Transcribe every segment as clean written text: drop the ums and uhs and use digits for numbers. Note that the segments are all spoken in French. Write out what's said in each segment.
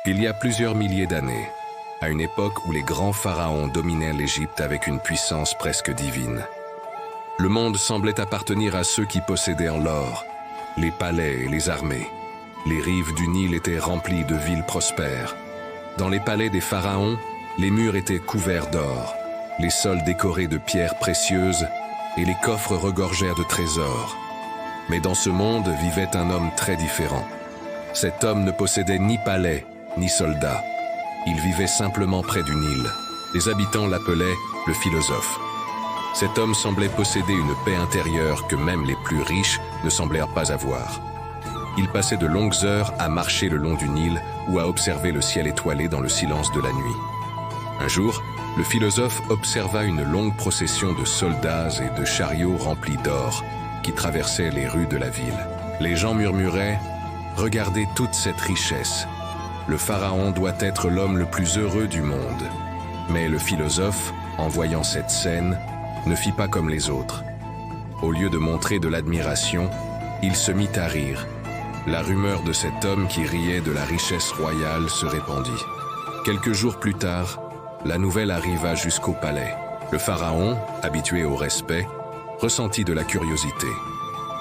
Il y a plusieurs milliers d'années, à une époque où les grands pharaons dominaient l'Égypte avec une puissance presque divine. Le monde semblait appartenir à ceux qui possédèrent l'or, les palais et les armées. Les rives du Nil étaient remplies de villes prospères. Dans les palais des pharaons, les murs étaient couverts d'or, les sols décorés de pierres précieuses et les coffres regorgèrent de trésors. Mais dans ce monde vivait un homme très différent. Cet homme ne possédait ni palais, ni soldats. Il vivait simplement près du Nil. Les habitants l'appelaient le philosophe. Cet homme semblait posséder une paix intérieure que même les plus riches ne semblèrent pas avoir. Il passait de longues heures à marcher le long du Nil ou à observer le ciel étoilé dans le silence de la nuit. Un jour, le philosophe observa une longue procession de soldats et de chariots remplis d'or qui traversaient les rues de la ville. Les gens murmuraient « Regardez toute cette richesse. Le pharaon doit être l'homme le plus heureux du monde. » Mais le philosophe, en voyant cette scène, ne fit pas comme les autres. Au lieu de montrer de l'admiration, il se mit à rire. La rumeur de cet homme qui riait de la richesse royale se répandit. Quelques jours plus tard, la nouvelle arriva jusqu'au palais. Le pharaon, habitué au respect, ressentit de la curiosité.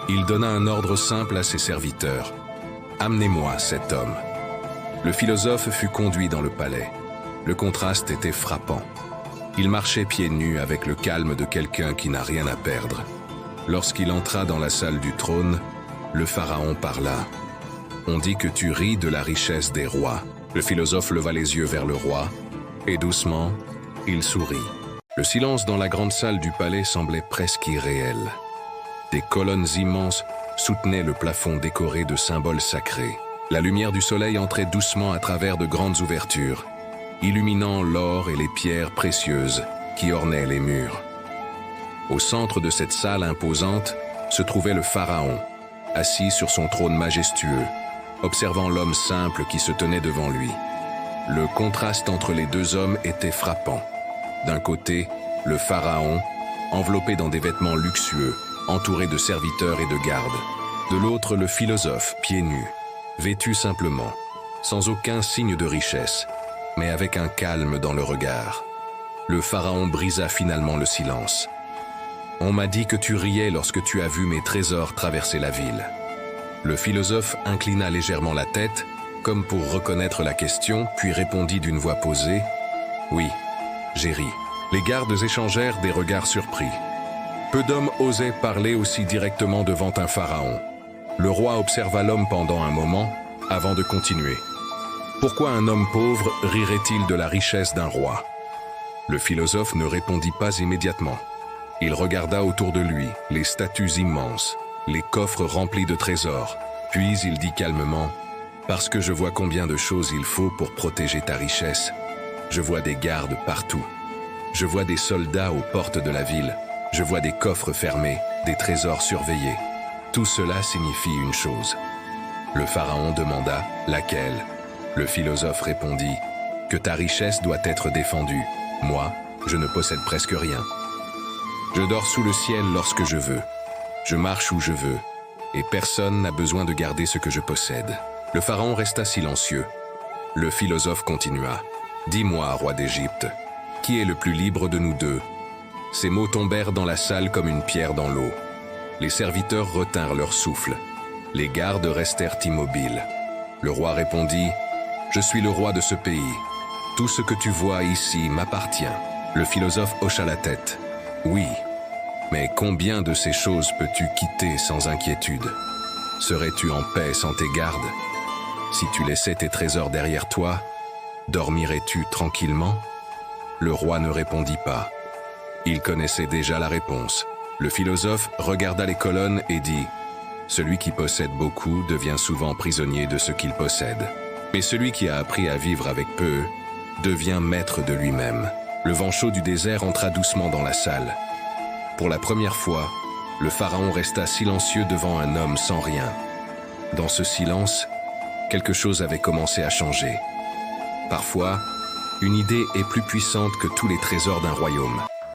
Il donna un ordre simple à ses serviteurs. « Amenez-moi cet homme. » Le philosophe fut conduit dans le palais. Le contraste était frappant. Il marchait pieds nus avec le calme de quelqu'un qui n'a rien à perdre. Lorsqu'il entra dans la salle du trône, le pharaon parla. « On dit que tu ris de la richesse des rois. » Le philosophe leva les yeux vers le roi, et doucement, il sourit. Le silence dans la grande salle du palais semblait presque irréel. Des colonnes immenses soutenaient le plafond décoré de symboles sacrés. La lumière du soleil entrait doucement à travers de grandes ouvertures, illuminant l'or et les pierres précieuses qui ornaient les murs. Au centre de cette salle imposante se trouvait le pharaon, assis sur son trône majestueux, observant l'homme simple qui se tenait devant lui. Le contraste entre les deux hommes était frappant. D'un côté, le pharaon, enveloppé dans des vêtements luxueux, entouré de serviteurs et de gardes. De l'autre, le philosophe, pieds nus, vêtu simplement, sans aucun signe de richesse, mais avec un calme dans le regard. Le pharaon brisa finalement le silence. « On m'a dit que tu riais lorsque tu as vu mes trésors traverser la ville. » Le philosophe inclina légèrement la tête, comme pour reconnaître la question, puis répondit d'une voix posée « Oui, j'ai ri. » Les gardes échangèrent des regards surpris. Peu d'hommes osaient parler aussi directement devant un pharaon. Le roi observa l'homme pendant un moment, avant de continuer. Pourquoi un homme pauvre rirait-il de la richesse d'un roi? Le philosophe ne répondit pas immédiatement. Il regarda autour de lui, les statues immenses, les coffres remplis de trésors, puis il dit calmement « Parce que je vois combien de choses il faut pour protéger ta richesse. Je vois des gardes partout. Je vois des soldats aux portes de la ville. Je vois des coffres fermés, des trésors surveillés. Tout cela signifie une chose. » Le pharaon demanda « Laquelle ?» Le philosophe répondit « Que ta richesse doit être défendue. Moi, je ne possède presque rien. Je dors sous le ciel lorsque je veux. Je marche où je veux. Et personne n'a besoin de garder ce que je possède. » Le pharaon resta silencieux. Le philosophe continua « Dis-moi, roi d'Égypte, qui est le plus libre de nous deux ?» Ces mots tombèrent dans la salle comme une pierre dans l'eau. Les serviteurs retinrent leur souffle. Les gardes restèrent immobiles. Le roi répondit « Je suis le roi de ce pays. Tout ce que tu vois ici m'appartient. » Le philosophe hocha la tête. « Oui, mais combien de ces choses peux-tu quitter sans inquiétude? Serais-tu en paix sans tes gardes? Si tu laissais tes trésors derrière toi, dormirais-tu tranquillement ?» Le roi ne répondit pas. Il connaissait déjà la réponse. Le philosophe regarda les colonnes et dit « Celui qui possède beaucoup devient souvent prisonnier de ce qu'il possède. Mais celui qui a appris à vivre avec peu devient maître de lui-même. » Le vent chaud du désert entra doucement dans la salle. Pour la première fois, le pharaon resta silencieux devant un homme sans rien. Dans ce silence, quelque chose avait commencé à changer. Parfois, une idée est plus puissante que tous les trésors d'un royaume.